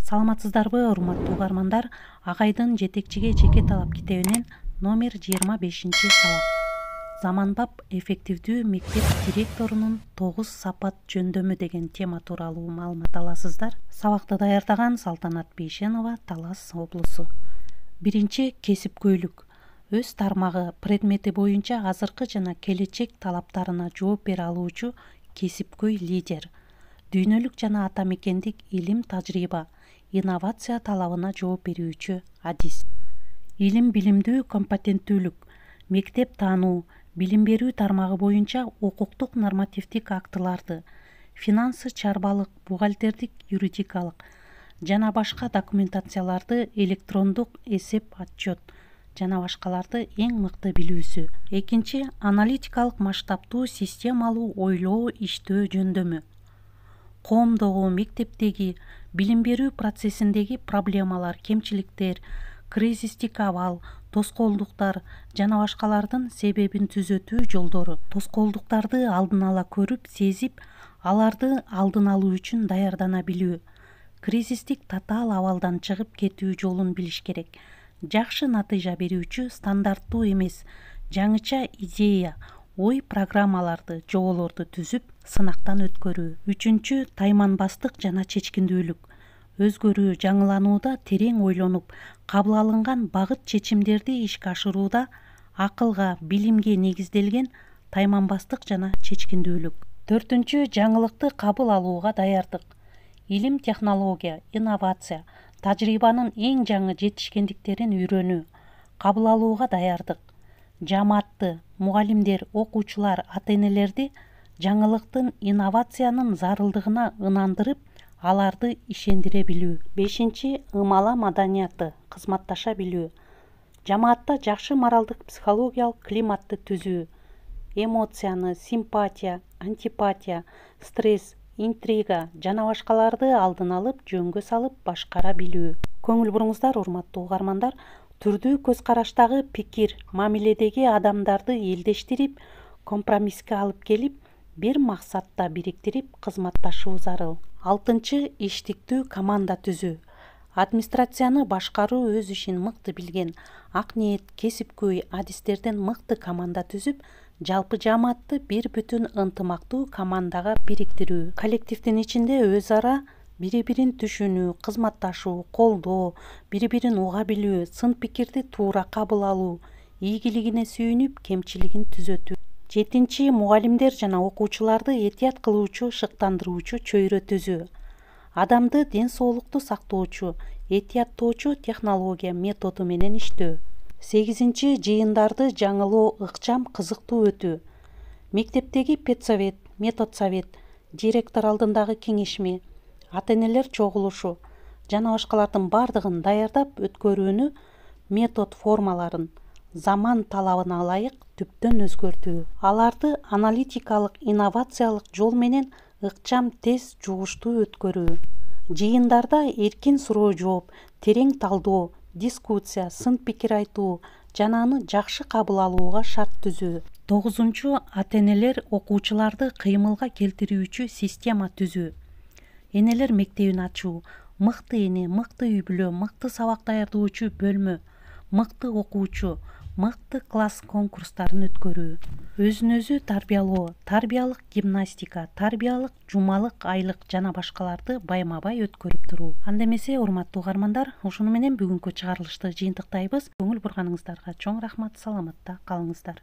Саламатсыздарбы, урматтуу угармандар? Агайдын жетекчиге жеке талап китебинен номер 25 сабак. Заманбап эффективдүү мектеп директорунун 9 сапат жөндөмү деген тема тууралуу маалымат аласыздар. Сабакты даярдаган Салтанат Бейшенова, Талас облусу. Биринчи, кесипкөйлүк. Өз тармагы предмети боюнча азыркы жана келечек талаптарына жооп бере алуучу кесипкөй лидер. Дүйнөлүк жана ата мекендик илим тажрыйба, инновация талабына жооп берүүчү адис. Илим билимдүү компетенттүүлүк, мектеп таануу, билим берүү тармагы боюнча укуктук нормативдик актыларды, финансы чарбалык, бухгалтердик, юридикалык жана башка документацияларды, электрондук эсеп отчет жана башкаларды эң мыкты билүүсү. Экинчи, аналитикалык масштабтуу системалуу ойлоо иштөө жөндөмү. Коомдогу, мектептеги, билим берүү процессиндеги проблемалар, кемчиликтер, кризистик абал, тоскоолдуктар жана башкалардын себебин түзөтүү жолдору. Тоскоолдуктарды алдын ала көрүп, сезип, аларды алдын алуу үчүн даярдана билүү. Кризистик татаал абалдан чыгып кетүү жолун билиш керек. Жакшы натыйжа берүүчү стандарттуу эмес, жаңыча идея, ой программаларды, жоболорду түзүп, сынактан өткөрүү. Үчүнчү, тайманбастык жана чечкиндүүлүк. Өзгөрүү, жаңыланууда терең ойлонуп, кабыл алынган багыт чечимдерди ишке ашырууда акылга, билимге негизделген тайманбастык жана чечкиндүүлүк. Төртүнчү, жаңылыкты кабыл алууга даярдык. Илим, технология, инновация, тажрыйбанын эң жаңы жетишкендиктерин үйрөнүү, кабыл алууга даярдык. Жамаатты, мугалимдер, окуучулар, ата-энелерди жаңылыктын, инновациянын зарылдыгына ынандырып, аларды ишендире билүү. Бешинчи, ымала маданияты, кызматташа билүү. Жамаатта жакшы моралдык, психологиялык климатты түзүү, эмоцияны, симпатия, антипатия, стресс, интрига жана башкаларды алдын алып, жөнгө салып башкара билүү. Көңүл буруңуздар, урматтуу угармандар. Түрдүү көз караштагы пикир, мамиледеги адамдарды элдештирип, компромисске алып келип, бир максатта бириктирип кызматташуу зарыл. Алтынчы, иштиктүү команда түзүү. Администрацияны башкаруу, өз ишин мыкты билген, ак ниет, кесипкөй адистерден мыкты команда түзүп, жалпы жамаатты бир бүтүн ынтымактуу командага бириктирүү. Коллективдин ичинде өз ара бири-бирин түшүнүү, кызматташуу, колдоо, бири-бирин уга билүү, сын пикирди туура кабыл алуу, ийгилигине сүйүнүп, кемчилигин түзөтүү. Жетинчи, мугалимдер жана окуучуларды этият кылуучу, шыктандыруучу чөйрө түзүү. Адамды ден соолукту сактоочу, этияттоочу технология методу менен иштөө. Сегизинчи, жыйындарды жаңылоо, ыкчам, кызыктуу өтүү. Мектептеги педсовет, метод совет, директор алдындагы кеңешме, ата-энелер чогулушу жана башкалардын бардыгын даярдап өткөрүүнү, метод формаларын заман талабына ылайык түптөн өзгөртүү. Аларды аналитикалык, инновациялык жол менен ыкчам, тез, жугуштуу өткөрүү. Жыйындарда эркин суроо жооп, терең талдоо, дискуссия, сын пикир айтуу жана аны жакшы кабыл алууга шарт түзүү. Тогузунчу, ата-энелер окуучуларды кыймылга келтирүүчү система түзүү. Энелер мектебин ачуу, мыкты эне, мыкты үй бүлө, мыкты сабак даярдоочу бөлмө, мыкты окуучу, мыкты класс конкурстарын өткөрүү. Өзүн өзү тарбиялоо, тарбиялык гимнастика, тарбиялык жумалык айлык жана башкаларды байма-бай өткөрүп туруу. Анда эмесе, урматтуу угармандар, ушуну менен бүгүнкү чыгарылышты жыйынтыктайбыз. Көңүл бурганыңыздарга чоң рахмат, саламатта калыңыздар.